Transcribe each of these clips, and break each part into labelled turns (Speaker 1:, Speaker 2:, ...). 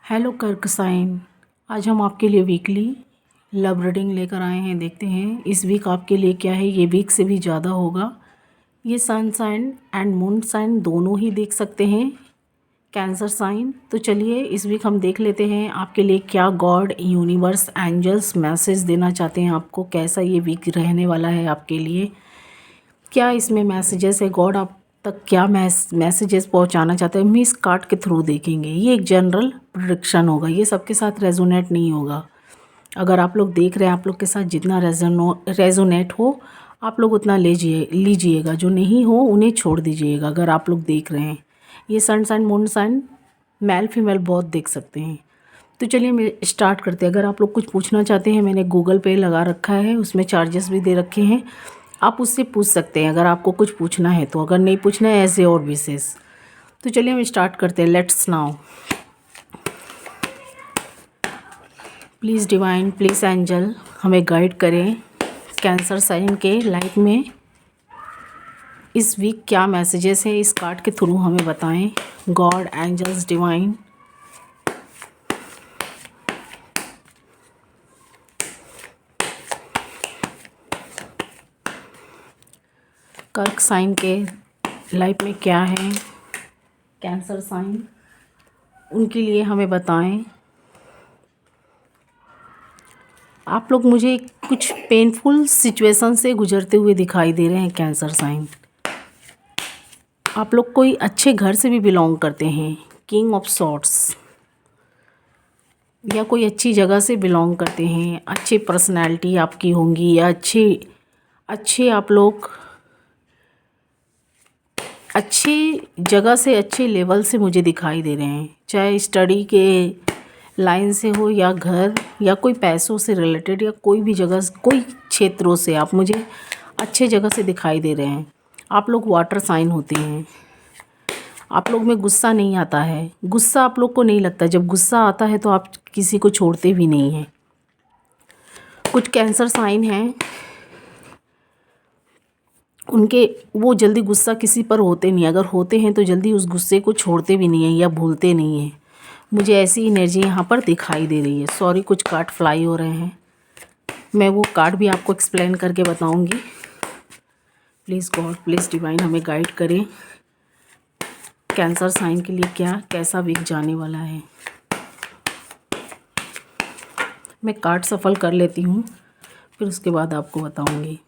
Speaker 1: Hello कर्क sign. आज हम आपके लिए वीकली लव रीडिंग लेकर आए हैं। देखते हैं इस वीक आपके लिए क्या है। ये वीक से भी ज़्यादा होगा। ये sun sign and moon sign दोनों ही देख सकते हैं, कैंसर साइन। तो चलिए इस वीक हम देख लेते हैं आपके लिए क्या गॉड, यूनिवर्स, एंजल्स मैसेज देना चाहते हैं आपको। कैसा ये वीक रहने वाला है आपके लिए, क्या इसमें मैसेजेस है, गॉड आप तक क्या मैसेजेस पहुंचाना चाहते हैं, हम इस कार्ड के थ्रू देखेंगे। ये एक जनरल प्रेडिक्शन होगा, ये सबके साथ रेजोनेट नहीं होगा। अगर आप लोग देख रहे हैं, आप लोग के साथ जितना रेजोनेट हो आप लोग उतना लीजिएगा, जो नहीं हो उन्हें छोड़ दीजिएगा। अगर आप लोग देख रहे हैं, ये sun sign moon sign male female बहुत देख सकते हैं। तो चलिए मैं स्टार्ट करते हैं। अगर आप लोग कुछ पूछना चाहते हैं, मैंने गूगल पे लगा रखा है, उसमें चार्जेस भी दे रखे हैं, आप उससे पूछ सकते हैं अगर आपको कुछ पूछना है तो। अगर नहीं पूछना है ऐसे और विशेष। तो चलिए हम स्टार्ट करते हैं। Let's now. Please divine, please angel हमें गाइड करें कैंसर साइन के लाइफ में इस वीक क्या मैसेजेस हैं, इस कार्ड के थ्रू हमें बताएं। God, angels, divine. कर्क साइन के लाइफ में क्या है, कैंसर साइन उनके लिए हमें बताएं। आप लोग मुझे कुछ पेनफुल सिचुएशन से गुजरते हुए दिखाई दे रहे हैं कैंसर साइन। आप लोग कोई अच्छे घर से भी बिलोंग करते हैं, किंग ऑफ सॉर्ड्स, या कोई अच्छी जगह से बिलोंग करते हैं। अच्छी पर्सनैलिटी आपकी होंगी, या अच्छे आप लोग अच्छी जगह से, अच्छे लेवल से मुझे दिखाई दे रहे हैं। चाहे स्टडी के लाइन से हो, या घर, या कोई पैसों से रिलेटेड, या कोई भी जगह, कोई क्षेत्रों से आप मुझे अच्छे जगह से दिखाई दे रहे हैं। आप लोग वाटर साइन होते हैं। आप लोग में गुस्सा नहीं आता है, गुस्सा आप लोग को नहीं लगता। जब गुस्सा आता है तो आप किसी को छोड़ते भी नहीं हैं। कुछ कैंसर साइन हैं, उनके वो जल्दी गुस्सा किसी पर होते नहीं, अगर होते हैं तो जल्दी उस गुस्से को छोड़ते भी नहीं हैं या भूलते नहीं हैं। मुझे ऐसी एनर्जी यहाँ पर दिखाई दे रही है। सॉरी, कुछ कार्ड फ्लाई हो रहे हैं, मैं वो कार्ड भी आपको एक्सप्लेन करके बताऊँगी। प्लीज़ गॉड, प्लीज़ डिवाइन हमें गाइड करें कैंसर साइन के लिए क्या, कैसा वीक जाने वाला है। मैं कार्ड सफल कर लेती हूँ, फिर उसके बाद आपको बताऊँगी।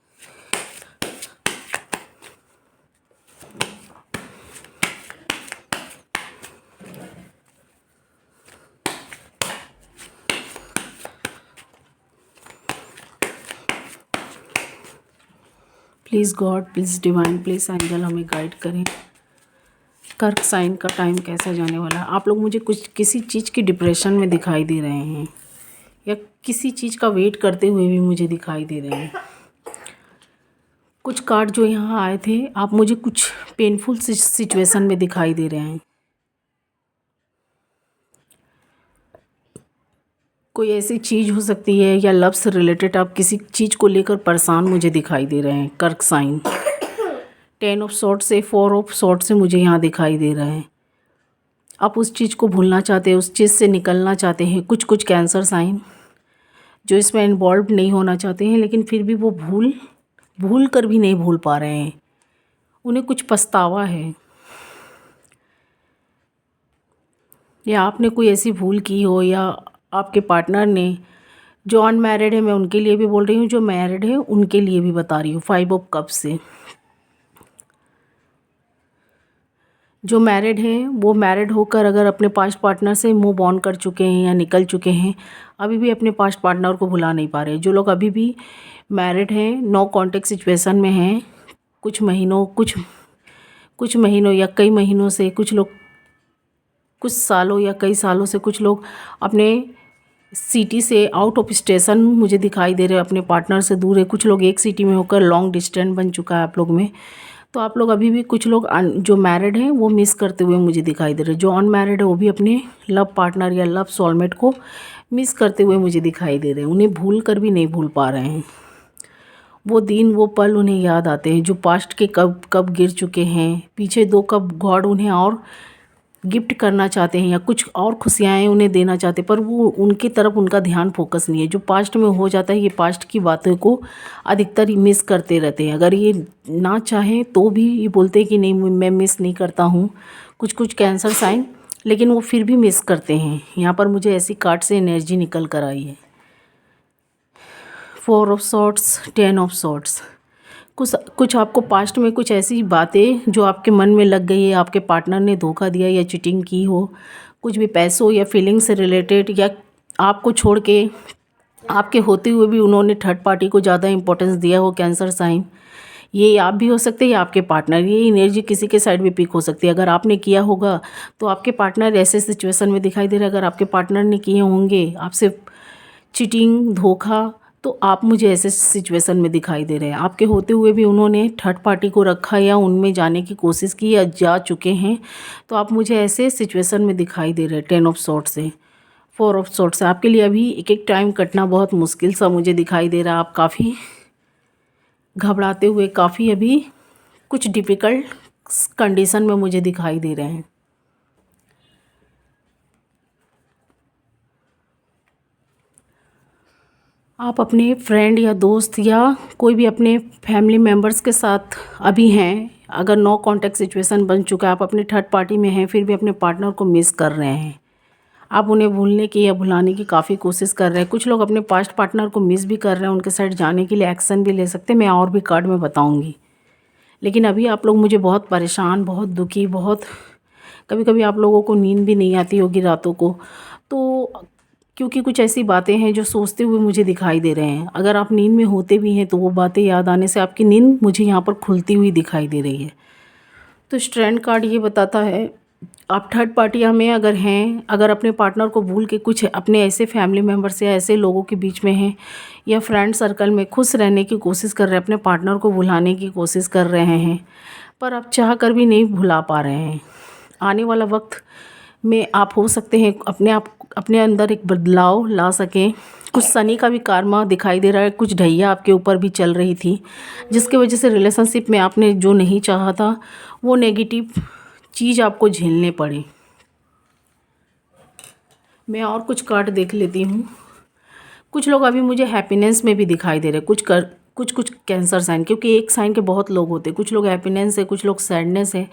Speaker 1: Please God, please divine, please angel हमें गाइड करें कर्क साइन का टाइम कैसा जाने वाला है। आप लोग मुझे किसी चीज़ की डिप्रेशन में दिखाई दे रहे हैं, या किसी चीज़ का वेट करते हुए भी मुझे दिखाई दे रहे हैं। कुछ कार्ड जो यहाँ आए थे, आप मुझे कुछ पेनफुल सिचुएशन में दिखाई दे रहे हैं। कोई ऐसी चीज़ हो सकती है, या लव से रिलेटेड आप किसी चीज़ को लेकर परेशान मुझे दिखाई दे रहे हैं कर्क साइन। 10 ऑफ सॉर्ड से 4 ऑफ सॉर्ड से मुझे यहाँ दिखाई दे रहा है। आप उस चीज़ को भूलना चाहते हैं, उस चीज़ से निकलना चाहते हैं। कुछ कैंसर साइन जो इसमें इन्वॉल्व नहीं होना चाहते हैं, लेकिन फिर भी वो भूल कर भी नहीं भूल पा रहे हैं। उन्हें कुछ पछतावा है, या आपने कोई ऐसी भूल की हो, या आपके पार्टनर ने। जो अनमैरिड है मैं उनके लिए भी बोल रही हूँ, जो मैरिड है उनके लिए भी बता रही हूँ। 5 ऑफ कप से जो मैरिड हैं, वो मैरिड होकर अगर अपने पास्ट पार्टनर से मूव ऑन कर चुके हैं या निकल चुके हैं, अभी भी अपने पास्ट पार्टनर को भुला नहीं पा रहे। जो लोग अभी भी मैरिड हैं, नो कॉन्टेक्ट सिचुएशन में हैं, कुछ महीनों या कई महीनों से, कुछ लोग कुछ सालों या कई सालों से, कुछ लोग अपने सिटी से आउट ऑफ स्टेशन मुझे दिखाई दे रहे हैं, अपने पार्टनर से दूर है। कुछ लोग एक सिटी में होकर लॉन्ग डिस्टेंस बन चुका है आप लोग में। तो आप लोग अभी भी, कुछ लोग जो मैरिड हैं वो मिस करते हुए मुझे दिखाई दे रहे हैं। जो अनमैरिड है वो भी अपने लव पार्टनर या लव सोलमेट को मिस करते हुए मुझे दिखाई दे रहे हैं। उन्हें भूल कर भी नहीं भूल पा रहे हैं। वो दिन, वो पल उन्हें याद आते हैं जो पास्ट के कब गिर चुके हैं पीछे। 2 कब गॉड उन्हें और गिफ्ट करना चाहते हैं या कुछ और खुशियाँ उन्हें देना चाहते हैं, पर वो उनकी तरफ उनका ध्यान फोकस नहीं है। जो पास्ट में हो जाता है, ये पास्ट की बातों को अधिकतर मिस करते रहते हैं। अगर ये ना चाहें तो भी ये बोलते हैं कि नहीं मैं मिस नहीं करता हूँ, कुछ कुछ कैंसर साइन, लेकिन वो फिर भी मिस करते हैं। यहाँ पर मुझे ऐसी कार्ड से एनर्जी निकल कर आई है। 4 ऑफ सॉर्ट्स, 10 ऑफ सॉर्ट्स। कुछ आपको पास्ट में कुछ ऐसी बातें जो आपके मन में लग गई है, आपके पार्टनर ने धोखा दिया या चीटिंग की हो, कुछ भी पैसों या फीलिंग से रिलेटेड, या आपको छोड़ के आपके होते हुए भी उन्होंने थर्ड पार्टी को ज़्यादा इंपॉर्टेंस दिया हो, कैंसर साइन। ये आप भी हो सकते हैं या आपके पार्टनर। ये एनर्जी किसी के साइड भी पिक हो सकती है। अगर आपने किया होगा तो आपके पार्टनर ऐसे सिचुएशन में दिखाई दे रहा है। अगर आपके पार्टनर ने किए होंगे आपसे चीटिंग, धोखा, तो आप मुझे ऐसे सिचुएशन में दिखाई दे रहे हैं। आपके होते हुए भी उन्होंने थर्ड पार्टी को रखा या उनमें जाने की कोशिश की या जा चुके हैं, तो आप मुझे ऐसे सिचुएशन में दिखाई दे रहे हैं। 10 ऑफ सॉर्ट्स से, 4 ऑफ सॉर्ट्स से। आपके लिए अभी एक एक टाइम कटना बहुत मुश्किल सा मुझे दिखाई दे रहा है। आप काफ़ी घबराते हुए, काफ़ी अभी कुछ डिफ़िकल्ट कंडीशन में मुझे दिखाई दे रहे हैं। आप अपने फ्रेंड या दोस्त या कोई भी अपने फैमिली मेम्बर्स के साथ अभी हैं। अगर नो कांटेक्ट सिचुएशन बन चुका है, आप अपने थर्ड पार्टी में हैं, फिर भी अपने पार्टनर को मिस कर रहे हैं। आप उन्हें भूलने की या भुलाने की काफ़ी कोशिश कर रहे हैं। कुछ लोग अपने पास्ट पार्टनर को मिस भी कर रहे हैं, उनके साइड जाने के लिए एक्शन भी ले सकते हैं। मैं और भी कार्ड में बताऊँगी। लेकिन अभी आप लोग मुझे बहुत परेशान, बहुत दुखी, बहुत, कभी कभी आप लोगों को नींद भी नहीं आती होगी रातों को, तो क्योंकि कुछ ऐसी बातें हैं जो सोचते हुए मुझे दिखाई दे रहे हैं। अगर आप नींद में होते भी हैं तो वो बातें याद आने से आपकी नींद मुझे यहाँ पर खुलती हुई दिखाई दे रही है। तो स्ट्रेंथ कार्ड ये बताता है आप थर्ड पार्टियाँ में अगर हैं, अगर अपने पार्टनर को भूल के कुछ अपने ऐसे फैमिली मेम्बर्स या ऐसे लोगों के बीच में हैं या फ्रेंड सर्कल में खुश रहने की कोशिश कर रहे हैं, अपने पार्टनर को भुलाने की कोशिश कर रहे हैं, पर आप चाह कर भी नहीं भुला पा रहे हैं। आने वाला वक्त में आप हो सकते हैं अपने अंदर एक बदलाव ला सकें। कुछ शनि का भी karma दिखाई दे रहा है, कुछ ढैया आपके ऊपर भी चल रही थी, जिसकी वजह से रिलेशनशिप में आपने जो नहीं चाहा था वो नेगेटिव चीज़ आपको झेलने पड़ी। मैं और कुछ कार्ड देख लेती हूँ। कुछ लोग अभी मुझे हैप्पीनेस में भी दिखाई दे रहे हैं, कुछ कैंसर साइन, क्योंकि एक साइन के बहुत लोग होते हैं। कुछ लोग हैप्पीनेस है, कुछ लोग सैडनेस है,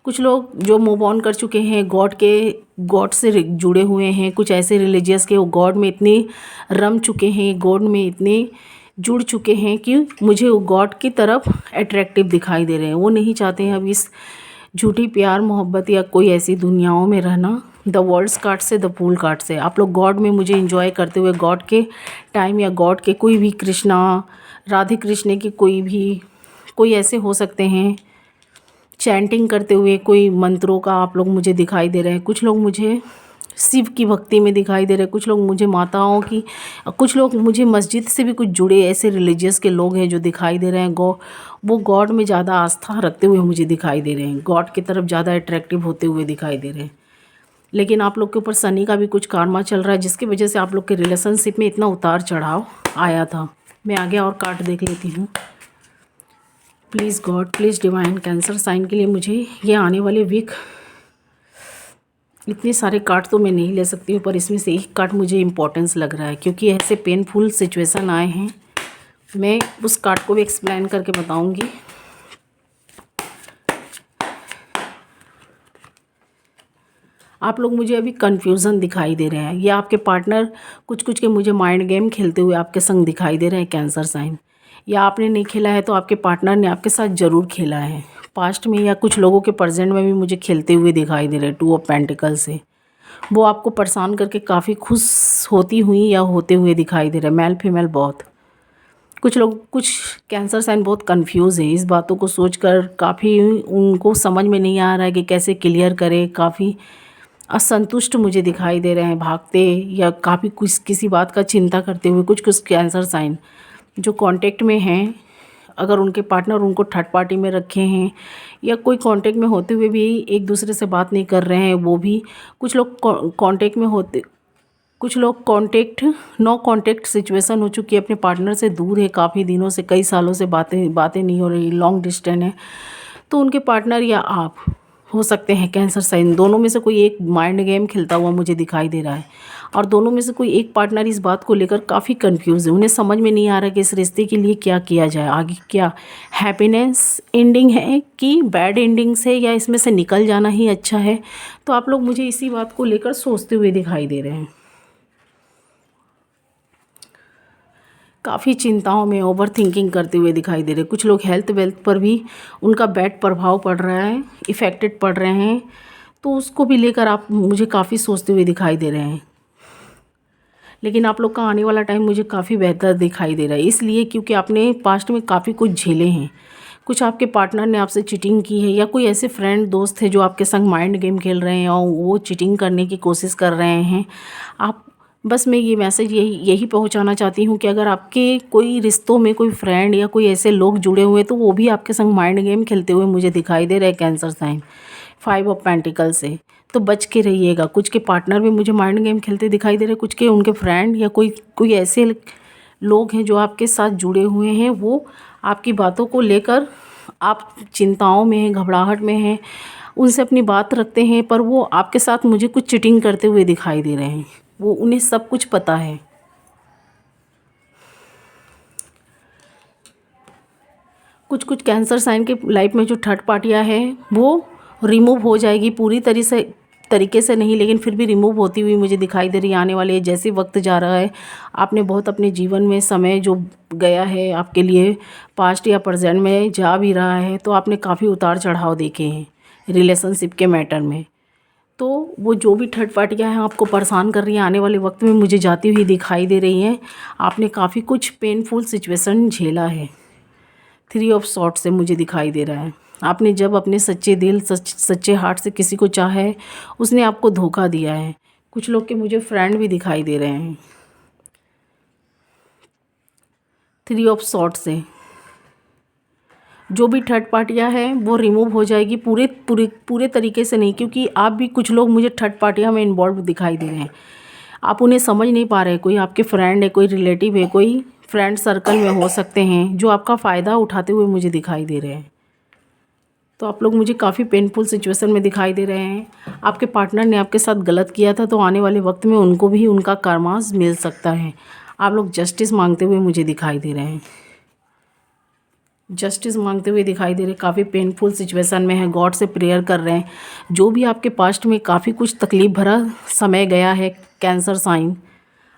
Speaker 1: कुछ लोग जो मूव ऑन कर चुके हैं, गॉड से जुड़े हुए हैं, कुछ ऐसे रिलीजियस के वो गॉड में इतने रम चुके हैं, गॉड में इतने जुड़ चुके हैं कि मुझे वो गॉड की तरफ अट्रैक्टिव दिखाई दे रहे हैं। वो नहीं चाहते हैं अब इस झूठी प्यार मोहब्बत या कोई ऐसी दुनियाओं में रहना। द वर्ल्ड्स कार्ड से, द फूल कार्ड से, आप लोग गॉड में मुझे एंजॉय करते हुए, गॉड के टाइम या गॉड के कोई भी कृष्णा, राधे कृष्ण की कोई ऐसे हो सकते हैं चैंटिंग करते हुए, कोई मंत्रों का आप लोग मुझे दिखाई दे रहे हैं। कुछ लोग मुझे शिव की भक्ति में दिखाई दे रहे हैं, कुछ लोग मुझे माताओं की, कुछ लोग मुझे मस्जिद से भी कुछ जुड़े ऐसे रिलीजियस के लोग हैं जो दिखाई दे रहे हैं। वो गॉड में ज़्यादा आस्था रखते हुए मुझे दिखाई दे रहे हैं, गॉड की तरफ ज़्यादा अट्रैक्टिव होते हुए दिखाई दे रहे हैं। लेकिन आप लोग के ऊपर शनि का भी कुछ karma चल रहा है, जिसकी वजह से आप लोग के रिलेशनशिप में इतना उतार चढ़ाव आया था। मैं आगे और कार्ड देख लेती हूँ। Please God, please divine, cancer sign के लिए मुझे ये आने वाले वीक, इतने सारे कार्ड तो मैं नहीं ले सकती हूँ, पर इसमें से एक कार्ड मुझे इम्पोर्टेंस लग रहा है क्योंकि ऐसे पेनफुल सिचुएशन आए हैं। मैं उस कार्ड को भी एक्सप्लेन करके बताऊँगी। आप लोग मुझे अभी कन्फ्यूज़न दिखाई दे रहे हैं, या आपके पार्टनर कुछ के मुझे माइंड गेम खेलते हुए आपके संग दिखाई दे रहे हैं, कैंसर साइन। या आपने नहीं खेला है तो आपके पार्टनर ने आपके साथ ज़रूर खेला है पास्ट में, या कुछ लोगों के प्रेजेंट में भी मुझे खेलते हुए दिखाई दे रहे हैं। 2 ऑफ पेंटिकल से वो आपको परेशान करके काफ़ी खुश होती हुई या होते हुए दिखाई दे रहे हैं। मेल फीमेल बहुत, कुछ कैंसर साइन बहुत कंफ्यूज है इस बातों को सोचकर, काफ़ी उनको समझ में नहीं आ रहा है कि कैसे क्लियर करें। काफ़ी असंतुष्ट मुझे दिखाई दे रहे हैं, भागते या काफ़ी कुछ किसी बात का चिंता करते हुए। कुछ कैंसर साइन जो कांटेक्ट में हैं, अगर उनके पार्टनर उनको थर्ड पार्टी में रखे हैं या कोई कांटेक्ट में होते हुए भी एक दूसरे से बात नहीं कर रहे हैं, वो भी कुछ लोग कांटेक्ट में होते, कुछ लोग नो कांटेक्ट सिचुएशन हो चुकी है, अपने पार्टनर से दूर है काफ़ी दिनों से, कई सालों से बातें नहीं हो रही, लॉन्ग डिस्टेंस है। तो उनके पार्टनर या आप हो सकते हैं कैंसर साइन। दोनों में से कोई एक माइंड गेम खेलता हुआ मुझे दिखाई दे रहा है और दोनों में से कोई एक पार्टनर इस बात को लेकर काफ़ी कंफ्यूज है। उन्हें समझ में नहीं आ रहा कि इस रिश्ते के लिए क्या किया जाए, आगे क्या हैप्पीनेस एंडिंग है कि बैड एंडिंग्स है या इसमें से निकल जाना ही अच्छा है। तो आप लोग मुझे इसी बात को लेकर सोचते हुए दिखाई दे रहे हैं। काफ़ी चिंताओं में ओवर थिंकिंग करते हुए दिखाई दे रहे हैं। कुछ लोग हेल्थ वेल्थ पर भी उनका बैड प्रभाव पड़ रहा है, इफ़ेक्टेड पड़ रहे हैं, तो उसको भी लेकर आप मुझे काफ़ी सोचते हुए दिखाई दे रहे हैं। लेकिन आप लोग का आने वाला टाइम मुझे काफ़ी बेहतर दिखाई दे रहा है, इसलिए क्योंकि आपने पास्ट में काफ़ी कुछ झेले हैं। कुछ आपके पार्टनर ने आपसे चीटिंग की है या कोई ऐसे फ्रेंड दोस्त है जो आपके संग माइंड गेम खेल रहे हैं और वो चीटिंग करने की कोशिश कर रहे हैं। आप बस मैं ये मैसेज यही पहुंचाना चाहती हूँ कि अगर आपके कोई रिश्तों में कोई फ्रेंड या कोई ऐसे लोग जुड़े हुए तो वो भी आपके संग माइंड गेम खेलते हुए मुझे दिखाई दे रहे हैं कैंसर साइन 5 ऑफ पेंटिकल से। तो बच के रहिएगा। कुछ के पार्टनर भी मुझे माइंड गेम खेलते दिखाई दे रहे हैं, कुछ के उनके फ्रेंड या कोई ऐसे लोग हैं जो आपके साथ जुड़े हुए हैं, वो आपकी बातों को लेकर आप चिंताओं में हैं, घबराहट में हैं, उनसे अपनी बात रखते हैं, पर वो आपके साथ मुझे कुछ चीटिंग करते हुए दिखाई दे रहे हैं। वो उन्हें सब कुछ पता है। कुछ कैंसर साइन के लाइफ में जो थर्ड पार्टियाँ हैं वो रिमूव हो जाएगी, पूरी तरीके से नहीं, लेकिन फिर भी रिमूव होती हुई मुझे दिखाई दे रही है आने वाले। जैसे वक्त जा रहा है, आपने बहुत अपने जीवन में समय जो गया है आपके लिए, पास्ट या प्रेजेंट में जा भी रहा है, तो आपने काफ़ी उतार चढ़ाव देखे हैं रिलेशनशिप के मैटर में। तो वो जो भी थर्ड पार्टियाँ हैं आपको परेशान कर रही हैं, आने वाले वक्त में मुझे जाती हुई दिखाई दे रही हैं। आपने काफ़ी कुछ पेनफुल सिचुएशन झेला है। 3 ऑफ सॉर्ट से मुझे दिखाई दे रहा है। आपने जब अपने सच्चे दिल सच्चे हार्ट से किसी को चाहा है, उसने आपको धोखा दिया है। कुछ लोग के मुझे फ्रेंड भी दिखाई दे रहे हैं 3 ऑफ सॉर्ट से। जो भी थर्ड पार्टियाँ हैं वो रिमूव हो जाएगी, पूरे तरीके से नहीं, क्योंकि आप भी कुछ लोग मुझे थर्ड पार्टियाँ में इन्वॉल्व दिखाई दे रहे हैं। आप उन्हें समझ नहीं पा रहे। कोई आपके फ्रेंड है, कोई रिलेटिव है, कोई फ्रेंड सर्कल में हो सकते हैं जो आपका फ़ायदा उठाते हुए मुझे दिखाई दे रहे हैं। तो आप लोग मुझे काफ़ी पेनफुल सिचुएशन में दिखाई दे रहे हैं। आपके पार्टनर ने आपके साथ गलत किया था, तो आने वाले वक्त में उनको भी उनका कर्मास मिल सकता है। आप लोग जस्टिस मांगते हुए मुझे दिखाई दे रहे हैं, जस्टिस मांगते हुए दिखाई दे रहे हैं। काफ़ी पेनफुल सिचुएशन में है, गॉड से प्रेयर कर रहे हैं। जो भी आपके पास्ट में काफ़ी कुछ तकलीफ़ भरा समय गया है कैंसर साइन,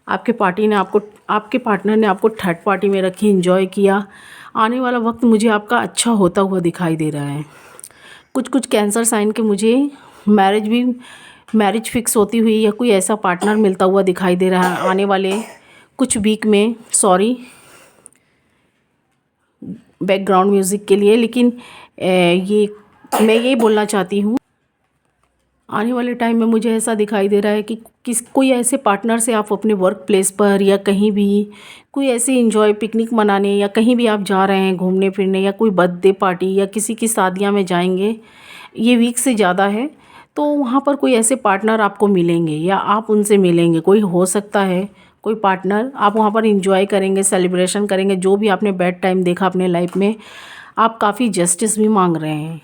Speaker 1: आपके पार्टनर ने आपको थर्ड पार्टी में रखी, एंजॉय किया। आने वाला वक्त मुझे आपका अच्छा होता हुआ दिखाई दे रहा है। कुछ कैंसर साइन के मुझे मैरिज फिक्स होती हुई या कोई ऐसा पार्टनर मिलता हुआ दिखाई दे रहा है आने वाले कुछ वीक में। सॉरी बैकग्राउंड म्यूज़िक के लिए, लेकिन मैं ये बोलना चाहती हूँ, आने वाले टाइम में मुझे ऐसा दिखाई दे रहा है कि कोई ऐसे पार्टनर से आप अपने वर्क प्लेस पर या कहीं भी कोई ऐसे एंजॉय पिकनिक मनाने या कहीं भी आप जा रहे हैं घूमने फिरने, या कोई बर्थडे पार्टी या किसी की शादियां में जाएंगे, ये वीक से ज़्यादा है, तो वहाँ पर कोई ऐसे पार्टनर आपको मिलेंगे या आप उनसे मिलेंगे। कोई हो सकता है कोई पार्टनर, आप वहाँ पर इंजॉय करेंगे, सेलिब्रेशन करेंगे। जो भी आपने बैड टाइम देखा अपने लाइफ में, आप काफ़ी जस्टिस भी मांग रहे हैं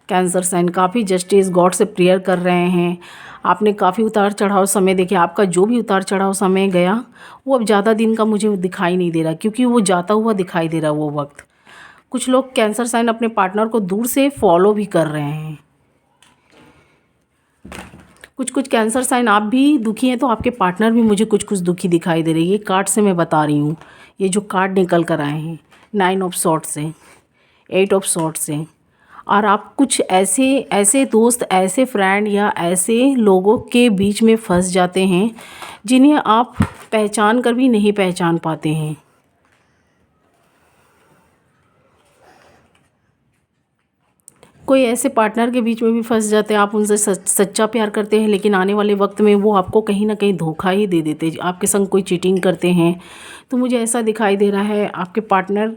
Speaker 1: कैंसर साइन, काफ़ी जस्टिस गॉड से प्रेयर कर रहे हैं। आपने काफ़ी उतार चढ़ाव समय देखे। आपका जो भी उतार चढ़ाव समय गया वो अब ज़्यादा दिन का मुझे दिखाई नहीं दे रहा, क्योंकि वो जाता हुआ दिखाई दे रहा वो वक्त। कुछ लोग कैंसर साइन अपने पार्टनर को दूर से फॉलो भी कर रहे हैं। कुछ कैंसर साइन आप भी दुखी हैं तो आपके पार्टनर भी मुझे कुछ दुखी दिखाई दे रही है। ये कार्ड से मैं बता रही हूँ, ये जो कार्ड निकल कर आए हैं 9 ऑफ सॉर्ट से, 8 ऑफ सॉर्ट से। और आप कुछ ऐसे दोस्त, ऐसे फ्रेंड या ऐसे लोगों के बीच में फंस जाते हैं जिन्हें आप पहचान कर भी नहीं पहचान पाते हैं। कोई ऐसे पार्टनर के बीच में भी फंस जाते हैं, आप उनसे सच्चा प्यार करते हैं, लेकिन आने वाले वक्त में वो आपको कहीं ना कहीं धोखा ही दे देते हैं, आपके संग कोई चीटिंग करते हैं। तो मुझे ऐसा दिखाई दे रहा है आपके पार्टनर,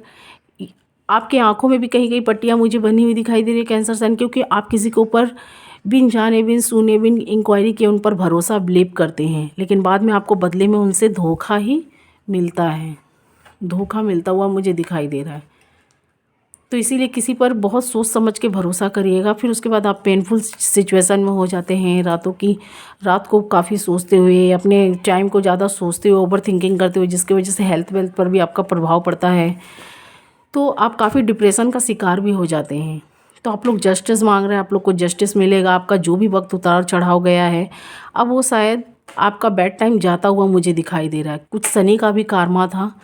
Speaker 1: आपके आंखों में भी कहीं कहीं पट्टियाँ मुझे बनी हुई दिखाई दे रही है कैंसर साइन, क्योंकि आप किसी के ऊपर बिन जाने बिन सुने बिन इंक्वायरी के उन पर भरोसा बिलीव करते हैं, लेकिन बाद में आपको बदले में उनसे धोखा ही मिलता है, धोखा मिलता हुआ मुझे दिखाई दे रहा है। तो इसीलिए किसी पर बहुत सोच समझ के भरोसा करिएगा, फिर उसके बाद आप पेनफुल सिचुएशन में हो जाते हैं। रात को काफ़ी सोचते हुए, अपने टाइम को ज़्यादा सोचते हुए, ओवर थिंकिंग करते हुए, जिसकी वजह से हेल्थ वेल्थ पर भी आपका प्रभाव पड़ता है। तो आप काफ़ी डिप्रेशन का शिकार भी हो जाते हैं। तो आप लोग जस्टिस मांग रहे हैं, आप लोग को जस्टिस मिलेगा। आपका जो भी वक्त उतार चढ़ाव गया है, अब वो शायद आपका बैड टाइम जाता हुआ मुझे दिखाई दे रहा है। कुछ शनि का भी कारमा था।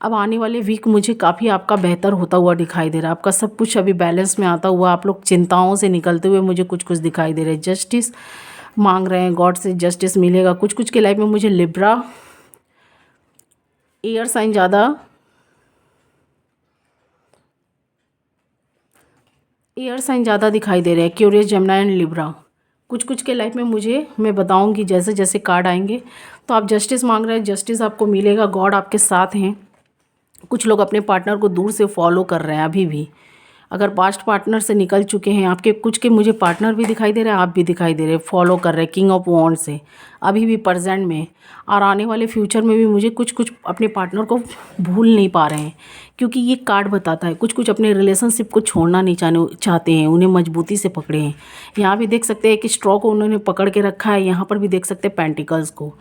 Speaker 1: अब आने वाले वीक मुझे काफ़ी आपका बेहतर होता हुआ दिखाई दे रहा है। आपका सब कुछ अभी बैलेंस में आता हुआ, आप लोग चिंताओं से निकलते हुए मुझे कुछ कुछ दिखाई दे रहे हैं। जस्टिस मांग रहे हैं, गॉड से जस्टिस मिलेगा। कुछ कुछ के लाइफ में मुझे लिब्रा एयर साइन ज़्यादा दिखाई दे रहे हैं। Curious, Gemini and Libra. कुछ कुछ के लाइफ में मैं बताऊंगी जैसे जैसे कार्ड आएंगे। तो आप जस्टिस मांग रहे हैं, जस्टिस आपको मिलेगा। गॉड आपके साथ हैं। कुछ लोग अपने पार्टनर को दूर से फॉलो कर रहे हैं अभी भी। अगर पास्ट पार्टनर से निकल चुके हैं आपके, कुछ के मुझे पार्टनर भी दिखाई दे रहे हैं, आप भी दिखाई दे रहे हैं, फॉलो कर रहे हैं किंग ऑफ वॉन्ड से अभी भी प्रेजेंट में। और आने वाले फ्यूचर में भी मुझे कुछ कुछ अपने पार्टनर को भूल नहीं पा रहे हैं, क्योंकि ये कार्ड बताता है कुछ कुछ अपने रिलेशनशिप को छोड़ना नहीं चाहते हैं, उन्हें मजबूती से पकड़े हैं। यहाँ भी देख सकते हैं कि स्ट्रॉ को उन्होंने पकड़ के रखा है। यहाँ पर भी देख सकते हैं पेंटिकल्स को।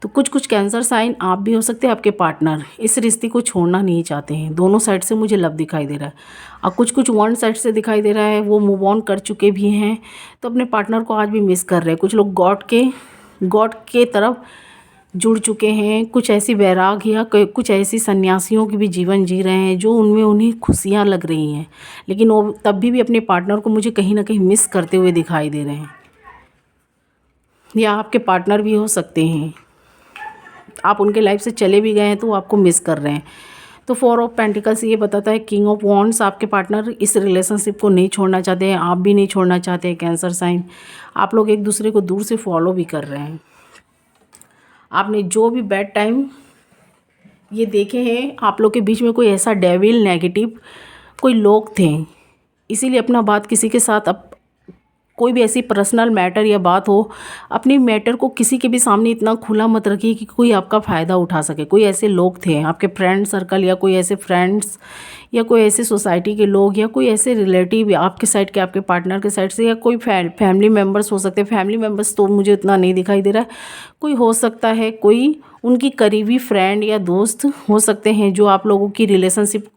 Speaker 1: तो कुछ कुछ कैंसर साइन आप भी हो सकते हैं, आपके पार्टनर इस रिश्ते को छोड़ना नहीं चाहते हैं। दोनों साइड से मुझे लव दिखाई दे रहा है। और कुछ कुछ वन साइड से दिखाई दे रहा है, वो मूव ऑन कर चुके भी हैं, तो अपने पार्टनर को आज भी मिस कर रहे हैं। कुछ लोग गॉड के तरफ जुड़ चुके हैं। कुछ ऐसी वैराग या कुछ ऐसी सन्यासियों की भी जीवन जी रहे हैं जो उनमें उन्हें खुशियाँ लग रही हैं, लेकिन वो तब भी अपने पार्टनर को मुझे कहीं ना कहीं मिस करते हुए दिखाई दे रहे हैं। या आपके पार्टनर भी हो सकते हैं, आप उनके लाइफ से चले भी गए हैं तो वो आपको मिस कर रहे हैं। तो 4 ऑफ पेंटिकल्स ये बताता है किंग ऑफ वॉन्ड्स, आपके पार्टनर इस रिलेशनशिप को नहीं छोड़ना चाहते हैं, आप भी नहीं छोड़ना चाहते हैं। कैंसर साइन, आप लोग एक दूसरे को दूर से फॉलो भी कर रहे हैं। आपने जो भी बैड टाइम ये देखे हैं, आप लोग के बीच में कोई ऐसा डेविल नेगेटिव कोई लोग थे, इसीलिए अपना बात किसी के साथ कोई भी ऐसी पर्सनल मैटर या बात हो, अपनी मैटर को किसी के भी सामने इतना खुला मत रखिए कि कोई आपका फ़ायदा उठा सके। कोई ऐसे लोग थे आपके फ्रेंड सर्कल, या कोई ऐसे फ्रेंड्स, या कोई ऐसे सोसाइटी के लोग, या कोई ऐसे रिलेटिव आपके साइड के, आपके पार्टनर के साइड से, या कोई फैमिली मेम्बर्स हो सकते हैं। फैमिली मेम्बर्स तो मुझे उतना नहीं दिखाई दे रहा है। कोई हो सकता है कोई उनकी करीबी फ्रेंड या दोस्त हो सकते हैं जो आप लोगों की रिलेशनशिप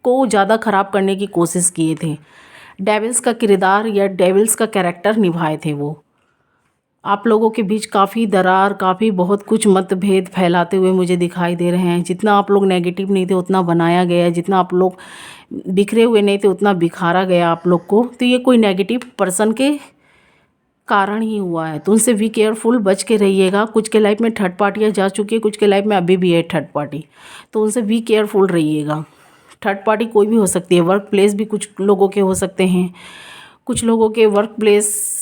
Speaker 1: को ज़्यादा ख़राब करने की कोशिश किए थे। डेविल्स का किरदार या डेविल्स का कैरेक्टर निभाए थे वो। आप लोगों के बीच काफ़ी दरार, काफ़ी बहुत कुछ मतभेद फैलाते हुए मुझे दिखाई दे रहे हैं। जितना आप लोग नेगेटिव नहीं थे उतना बनाया गया, जितना आप लोग बिखरे हुए नहीं थे उतना बिखारा गया आप लोग को। तो ये कोई नेगेटिव पर्सन के कारण ही हुआ है, तो उनसे भी केयरफुल बच के रहिएगा। कुछ के लाइफ में थर्ड पार्टियाँ जा चुकी है, कुछ के लाइफ में अभी भी है थर्ड पार्टी, तो उनसे भी केयरफुल रहिएगा। थर्ड पार्टी कोई भी हो सकती है। वर्क प्लेस भी कुछ लोगों के हो सकते हैं। कुछ लोगों के वर्क प्लेस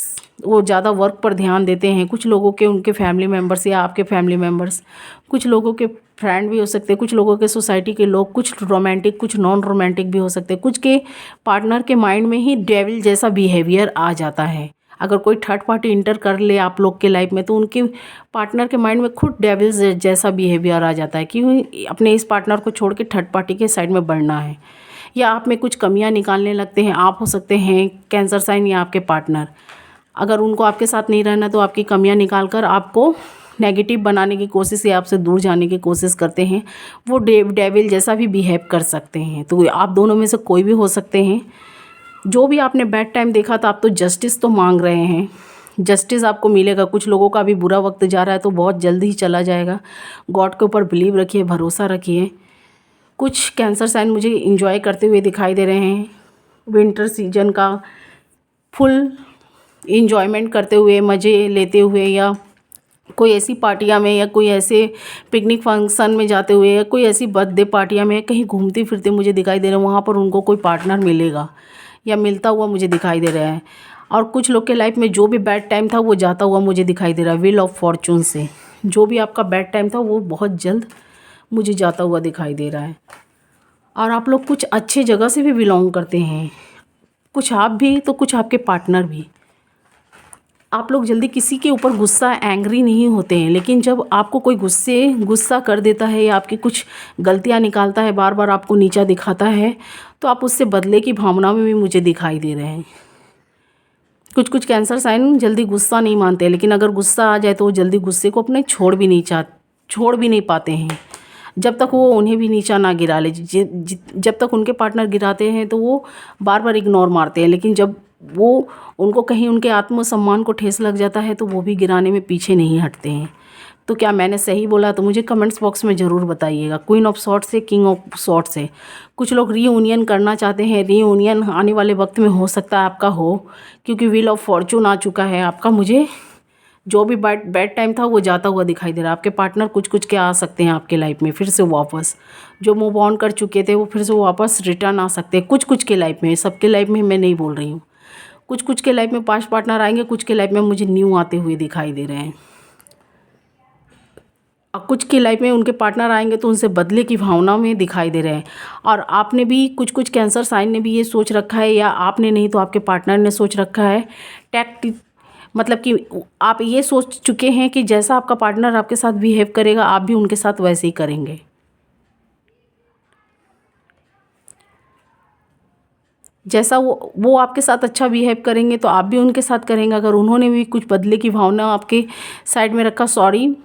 Speaker 1: वो ज़्यादा वर्क पर ध्यान देते हैं। कुछ लोगों के उनके फैमिली मेम्बर्स या आपके फैमिली मेम्बर्स, कुछ लोगों के फ्रेंड भी हो सकते हैं, कुछ लोगों के सोसाइटी के लोग, कुछ रोमांटिक कुछ नॉन रोमांटिक भी हो सकते हैं। कुछ के पार्टनर के माइंड में ही डेविल जैसा बिहेवियर आ जाता है। अगर कोई थर्ड पार्टी इंटर कर ले आप लोग के लाइफ में, तो उनके पार्टनर के माइंड में खुद डेविल जैसा बिहेवियर आ जाता है कि अपने इस पार्टनर को छोड़ के थर्ड पार्टी के साइड में बढ़ना है, या आप में कुछ कमियां निकालने लगते हैं। आप हो सकते हैं कैंसर साइन या आपके पार्टनर, अगर उनको आपके साथ नहीं रहना तो आपकी कमियां निकाल कर आपको नेगेटिव बनाने की कोशिश या आपसे दूर जाने की कोशिश करते हैं। वो डेविल जैसा भी बिहेव कर सकते हैं। तो आप दोनों में से कोई भी हो सकते हैं। जो भी आपने बैड टाइम देखा था, आप तो जस्टिस तो मांग रहे हैं, जस्टिस आपको मिलेगा। कुछ लोगों का भी बुरा वक्त जा रहा है तो बहुत जल्दी ही चला जाएगा। गॉड के ऊपर बिलीव रखिए, भरोसा रखिए। कुछ कैंसर साइन मुझे इंजॉय करते हुए दिखाई दे रहे हैं, विंटर सीजन का फुल इंजॉयमेंट करते हुए, मज़े लेते हुए, या कोई ऐसी पार्टियां में, या कोई ऐसे पिकनिक फंक्शन में जाते हुए, या कोई ऐसी बर्थडे पार्टियां में कहीं घूमते फिरते मुझे दिखाई दे रहे हैं। वहाँ पर उनको कोई पार्टनर मिलेगा या मिलता हुआ मुझे दिखाई दे रहा है। और कुछ लोग के लाइफ में जो भी बैड टाइम था वो जाता हुआ मुझे दिखाई दे रहा है। व्हील ऑफ फॉर्चून से जो भी आपका बैड टाइम था वो बहुत जल्द मुझे जाता हुआ दिखाई दे रहा है। और आप लोग कुछ अच्छे जगह से भी बिलोंग करते हैं, कुछ आप भी तो कुछ आपके पार्टनर भी। आप लोग जल्दी किसी के ऊपर गुस्सा एंग्री नहीं होते हैं, लेकिन जब आपको कोई गुस्सा कर देता है या आपकी कुछ गलतियां निकालता है, बार बार आपको नीचा दिखाता है, तो आप उससे बदले की भावना में भी मुझे दिखाई दे रहे हैं। कुछ कुछ कैंसर साइन जल्दी गुस्सा नहीं मानते, लेकिन अगर गुस्सा आ जाए तो वो जल्दी गुस्से को अपने छोड़ भी नहीं पाते हैं, जब तक वो उन्हें भी नीचा ना गिरा ले। जब तक उनके पार्टनर गिराते हैं तो वो बार बार इग्नोर मारते हैं, लेकिन जब वो उनको कहीं उनके आत्मसम्मान को ठेस लग जाता है तो वो भी गिराने में पीछे नहीं हटते हैं। तो क्या मैंने सही बोला? तो मुझे कमेंट्स बॉक्स में ज़रूर बताइएगा। क्वीन ऑफ सॉर्ड्स से किंग ऑफ सॉर्ड्स है। कुछ लोग रीयूनियन करना चाहते हैं। रीयूनियन आने वाले वक्त में हो सकता है आपका हो, क्योंकि व्हील ऑफ फॉर्चून आ चुका है आपका। मुझे जो भी बैड टाइम था वो जाता हुआ दिखाई दे रहा है। आपके पार्टनर कुछ के आ सकते हैं आपके लाइफ में फिर से वापस। जो मूव ऑन कर चुके थे वो फिर से वापस रिटर्न आ सकते हैं कुछ के लाइफ में। सबके लाइफ में मैं नहीं बोल रही हूँ। कुछ के लाइफ में पास्ट पार्टनर आएंगे, कुछ के लाइफ में मुझे न्यू आते हुए दिखाई दे रहे हैं। और कुछ की लाइफ में उनके पार्टनर आएंगे तो उनसे बदले की भावना में दिखाई दे रहे हैं। और आपने भी कुछ कैंसर साइन ने भी ये सोच रखा है, या आपने नहीं तो आपके पार्टनर ने सोच रखा है। मतलब कि आप ये सोच चुके हैं कि जैसा आपका पार्टनर आपके साथ बिहेव करेगा आप भी उनके साथ वैसे ही करेंगे। जैसा वो आपके साथ अच्छा बिहेव करेंगे तो आप भी उनके साथ करेंगे। अगर उन्होंने भी कुछ बदले की भावना आपके साइड में रखा, सॉरी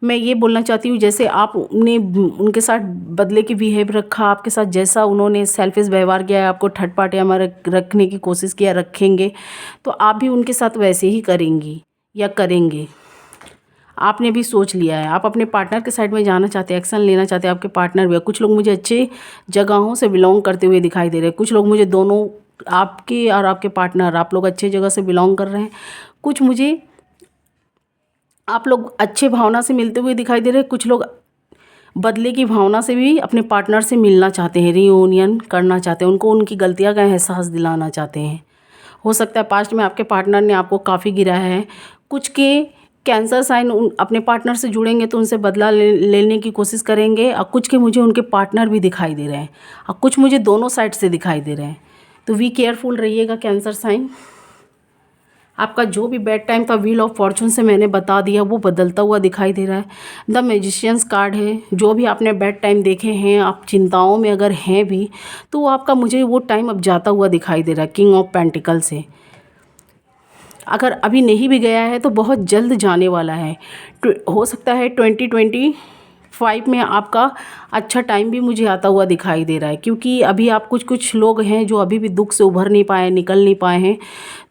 Speaker 1: मैं ये बोलना चाहती हूँ, जैसे आपने उनके साथ बदले की बिहेव रखा, आपके साथ जैसा उन्होंने सेल्फिश व्यवहार किया है, आपको थर्ड पार्टी में रखने की कोशिश किया, रखेंगे तो आप भी उनके साथ वैसे ही करेंगी या करेंगे। आपने भी सोच लिया है, आप अपने पार्टनर के साइड में जाना चाहते हैं, एक्शन लेना चाहते हैं। आपके पार्टनर भी, कुछ लोग मुझे अच्छे जगहों से बिलोंग करते हुए दिखाई दे रहे हैं। कुछ लोग मुझे दोनों, आपके और आपके पार्टनर, आप लोग अच्छे जगह से बिलोंग कर रहे हैं। कुछ मुझे आप लोग अच्छे भावना से मिलते हुए दिखाई दे रहे हैं। कुछ लोग बदले की भावना से भी अपने पार्टनर से मिलना चाहते हैं, रीयूनियन करना चाहते हैं, उनको उनकी गलतियाँ का एहसास दिलाना चाहते हैं। हो सकता है पास्ट में आपके पार्टनर ने आपको काफ़ी गिराया है। कुछ के कैंसर साइन अपने पार्टनर से जुड़ेंगे तो उनसे बदला लेने की कोशिश करेंगे। और कुछ के मुझे उनके पार्टनर भी दिखाई दे रहे हैं, और कुछ मुझे दोनों साइड से दिखाई दे रहे हैं। तो वी केयरफुल रहिएगा कैंसर साइन। आपका जो भी बैड टाइम था व्हील ऑफ फॉर्चून से मैंने बता दिया, वो बदलता हुआ दिखाई दे रहा है। द मैजिशियंस कार्ड है। जो भी आपने बैड टाइम देखे हैं, आप चिंताओं में अगर हैं भी, तो आपका मुझे वो टाइम अब जाता हुआ दिखाई दे रहा है किंग ऑफ पेंटिकल से। अगर अभी नहीं भी गया है तो बहुत जल्द जाने वाला है। हो सकता है 2025 में आपका अच्छा टाइम भी मुझे आता हुआ दिखाई दे रहा है, क्योंकि अभी आप कुछ लोग हैं जो अभी भी दुख से उभर नहीं पाए, निकल नहीं पाए हैं।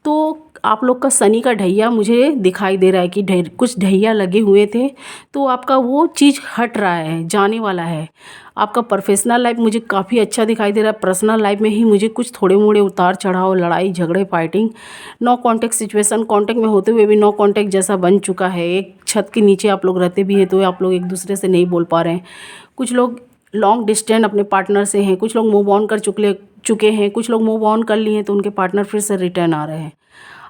Speaker 1: तो आप लोग का शनि का ढैया मुझे दिखाई दे रहा है कि कुछ ढैया लगे हुए थे, तो आपका वो चीज़ हट रहा है, जाने वाला है। आपका प्रोफेशनल लाइफ मुझे काफ़ी अच्छा दिखाई दे रहा है। पर्सनल लाइफ में ही मुझे कुछ थोड़े मोड़े उतार चढ़ाव, लड़ाई झगड़े, fighting, no contact situation, contact में होते हुए भी नो कांटेक्ट जैसा बन चुका है। एक छत के नीचे आप लोग रहते भी हैं तो आप लोग एक दूसरे से नहीं बोल पा रहे हैं। कुछ लोग लॉन्ग डिस्टेंस अपने पार्टनर से हैं, कुछ लोग मूव ऑन कर चुके हैं, कुछ लोग मूव ऑन कर लिए हैं तो उनके पार्टनर फिर से रिटर्न आ रहे हैं।